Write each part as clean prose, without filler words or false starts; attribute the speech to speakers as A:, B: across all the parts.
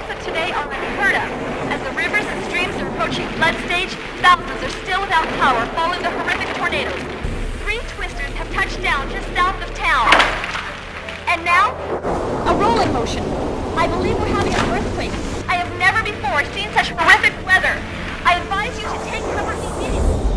A: events of today are unheard of. As the rivers and streams are approaching flood stage, thousands are still without power following the horrific tornadoes. 3 twisters have touched down just south of town. And now, a rolling motion. I believe we're having an earthquake. I have never before seen such horrific weather. I advise you to take cover immediately.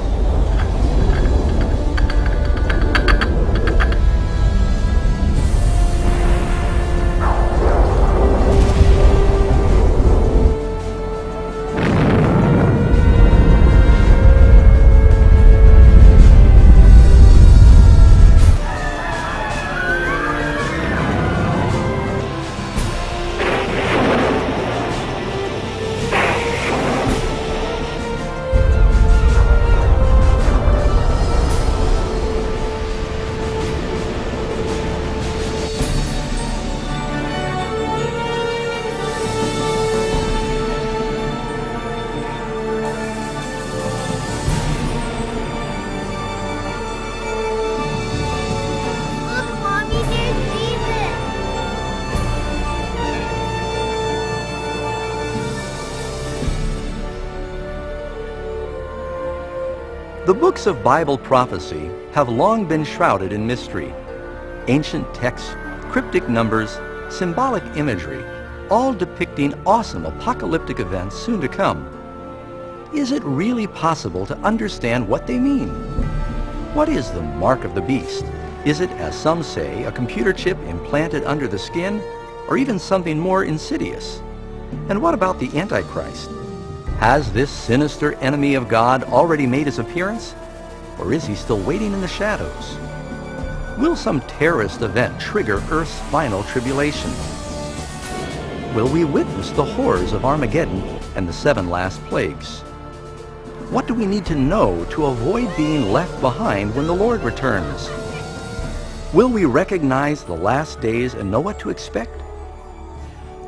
B: The books of Bible prophecy have long been shrouded in mystery. Ancient texts, cryptic numbers, symbolic imagery, all depicting awesome apocalyptic events soon to come. Is it really possible to understand what they mean? What is the mark of the beast? Is it, as some say, a computer chip implanted under the skin, or even something more insidious? And what about the Antichrist? Has this sinister enemy of God already made his appearance? Or is he still waiting in the shadows? Will some terrorist event trigger Earth's final tribulation? Will we witness the horrors of Armageddon and the 7 last plagues? What do we need to know to avoid being left behind when the Lord returns? Will we recognize the last days and know what to expect?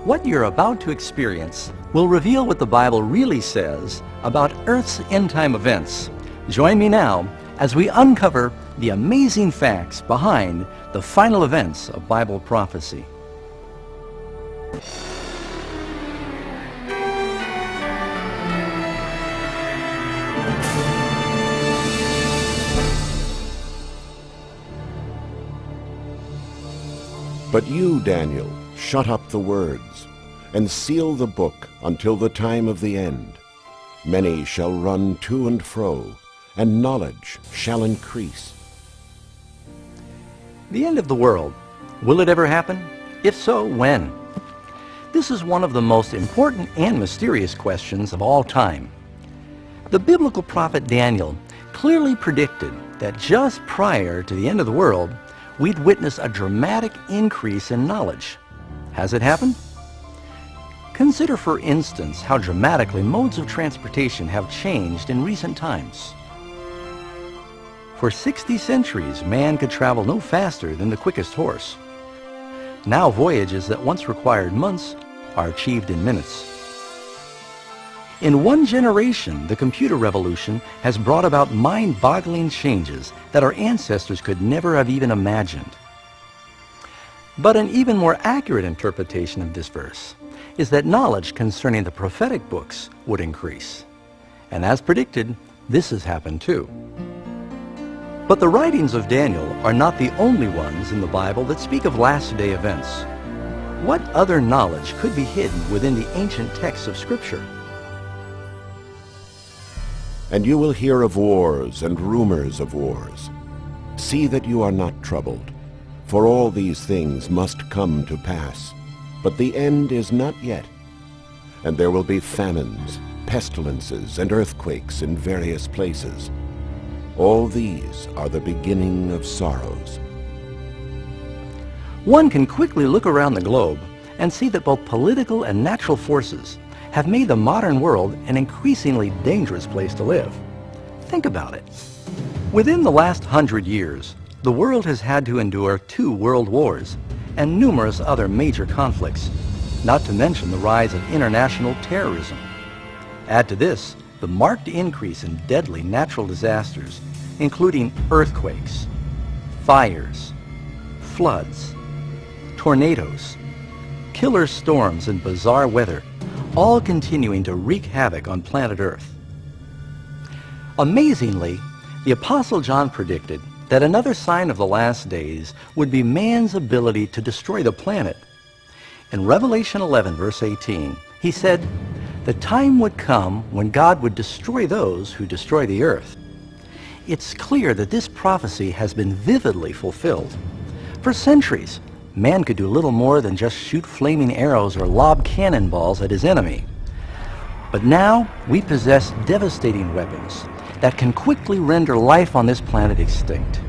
B: What you're about to experience will reveal what the Bible really says about Earth's end-time events. Join me now as we uncover the amazing facts behind the final events of Bible prophecy.
C: But you, Daniel, shut up the words, and seal the book until the time of the end. Many shall run to and fro, and knowledge shall increase.
B: The end of the world. Will it ever happen? If so, when? This is one of the most important and mysterious questions of all time. The biblical prophet Daniel clearly predicted that just prior to the end of the world, we'd witness a dramatic increase in knowledge. Has it happened? Consider, for instance, how dramatically modes of transportation have changed in recent times. For 60 centuries, man could travel no faster than the quickest horse. Now voyages that once required months are achieved in minutes. In one generation, the computer revolution has brought about mind-boggling changes that our ancestors could never have even imagined. But an even more accurate interpretation of this verse is that knowledge concerning the prophetic books would increase. And as predicted, this has happened too. But the writings of Daniel are not the only ones in the Bible that speak of last-day events. What other knowledge could be hidden within the ancient texts of Scripture?
C: And you will hear of wars and rumors of wars. See that you are not troubled, for all these things must come to pass. But the end is not yet. And there will be famines, pestilences, and earthquakes in various places. All these are the beginning of sorrows.
B: One can quickly look around the globe and see that both political and natural forces have made the modern world an increasingly dangerous place to live. Think about it. Within the last 100 years, the world has had to endure 2 world wars and numerous other major conflicts, not to mention the rise of international terrorism. Add to this the marked increase in deadly natural disasters, including earthquakes, fires, floods, tornadoes, killer storms, and bizarre weather all continuing to wreak havoc on planet Earth. Amazingly, the Apostle John predicted that another sign of the last days would be man's ability to destroy the planet. In Revelation 11, verse 18, he said, "The time would come when God would destroy those who destroy the earth." It's clear that this prophecy has been vividly fulfilled. For centuries, man could do little more than just shoot flaming arrows or lob cannonballs at his enemy. But now we possess devastating weapons that can quickly render life on this planet extinct.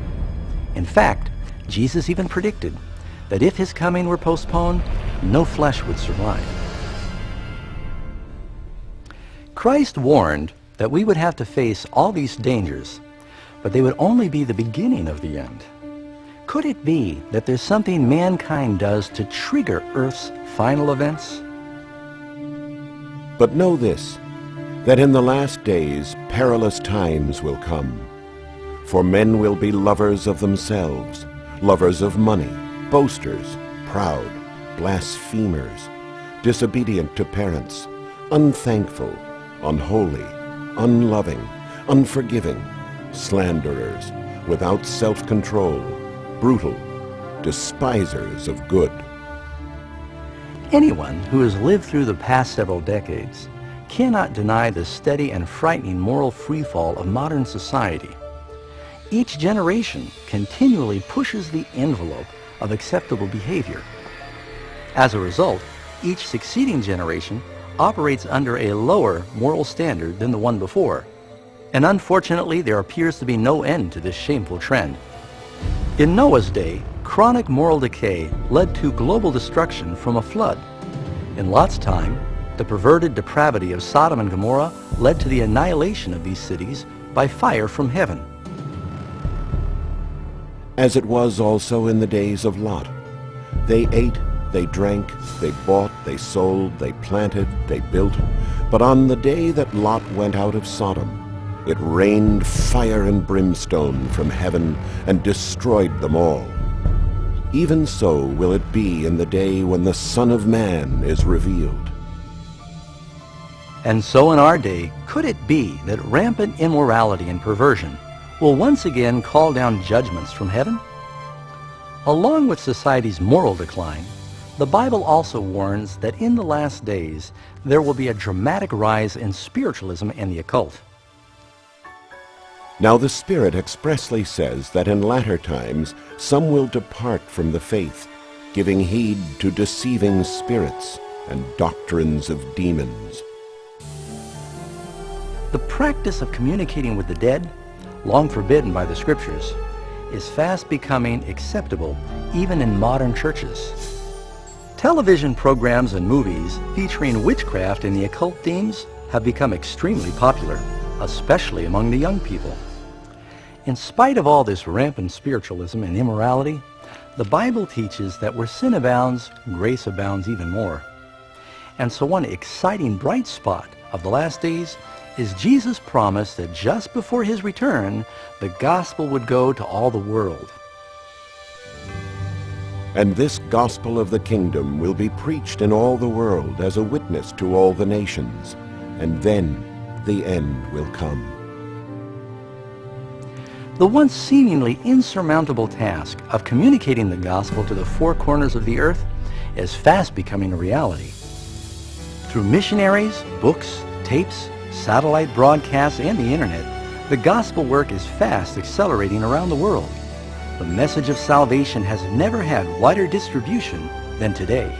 B: In fact, Jesus even predicted that if his coming were postponed, no flesh would survive. Christ warned that we would have to face all these dangers, but they would only be the beginning of the end. Could it be that there's something mankind does to trigger Earth's final events?
C: But know this, that in the last days perilous times will come. For men will be lovers of themselves, lovers of money, boasters, proud, blasphemers, disobedient to parents, unthankful, unholy, unloving, unforgiving, slanderers, without self-control, brutal, despisers of good.
B: Anyone who has lived through the past several decades cannot deny the steady and frightening moral freefall of modern society. Each generation continually pushes the envelope of acceptable behavior. As a result, each succeeding generation operates under a lower moral standard than the one before. And unfortunately, there appears to be no end to this shameful trend. In Noah's day, chronic moral decay led to global destruction from a flood. In Lot's time, the perverted depravity of Sodom and Gomorrah led to the annihilation of these cities by fire from heaven.
C: As it was also in the days of Lot. They ate, they drank, they bought, they sold, they planted, they built. But on the day that Lot went out of Sodom, it rained fire and brimstone from heaven and destroyed them all. Even so will it be in the day when the Son of Man is revealed.
B: And so in our day, could it be that rampant immorality and perversion will once again call down judgments from heaven? Along with society's moral decline, the Bible also warns that in the last days there will be a dramatic rise in spiritualism and the occult.
C: Now the Spirit expressly says that in latter times some will depart from the faith, giving heed to deceiving spirits and doctrines of demons.
B: The practice of communicating with the dead, long forbidden by the Scriptures, is fast becoming acceptable even in modern churches. Television programs and movies featuring witchcraft and the occult themes have become extremely popular, especially among the young people. In spite of all this rampant spiritualism and immorality, the Bible teaches that where sin abounds, grace abounds even more. And so one exciting bright spot of the last days is Jesus' promise that just before his return, the gospel would go to all the world.
C: And this gospel of the kingdom will be preached in all the world as a witness to all the nations, and then the end will come.
B: The once seemingly insurmountable task of communicating the gospel to the four corners of the earth is fast becoming a reality. Through missionaries, books, tapes, satellite broadcasts, and the internet, the gospel work is fast accelerating around the world. The message of salvation has never had wider distribution than today.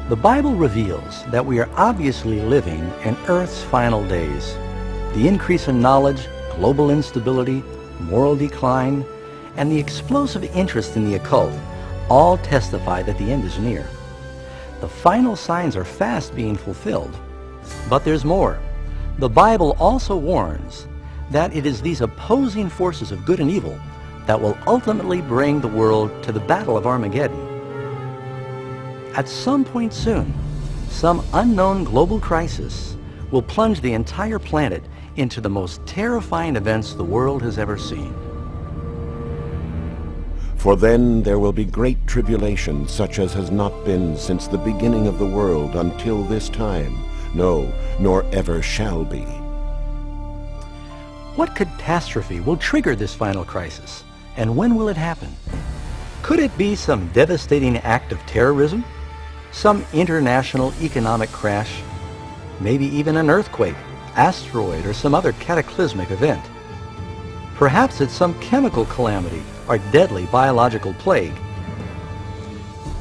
B: The Bible reveals that we are obviously living in Earth's final days. The increase in knowledge, global instability, moral decline, and the explosive interest in the occult all testify that the end is near. The final signs are fast being fulfilled. But there's more. The Bible also warns that it is these opposing forces of good and evil that will ultimately bring the world to the battle of Armageddon. At some point soon, some unknown global crisis will plunge the entire planet into the most terrifying events the world has ever seen.
C: For then there will be great tribulation, such as has not been since the beginning of the world until this time, no, nor ever shall be.
B: What catastrophe will trigger this final crisis, and when will it happen? Could it be some devastating act of terrorism? Some international economic crash? Maybe even an earthquake, asteroid, or some other cataclysmic event? Perhaps it's some chemical calamity or deadly biological plague.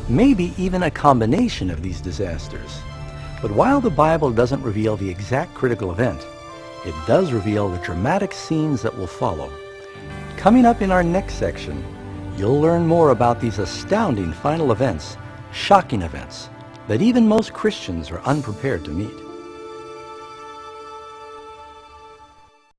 B: Maybe even a combination of these disasters. But while the Bible doesn't reveal the exact critical event, it does reveal the dramatic scenes that will follow. Coming up in our next section, you'll learn more about these astounding final events, shocking events, that even most Christians are unprepared to meet.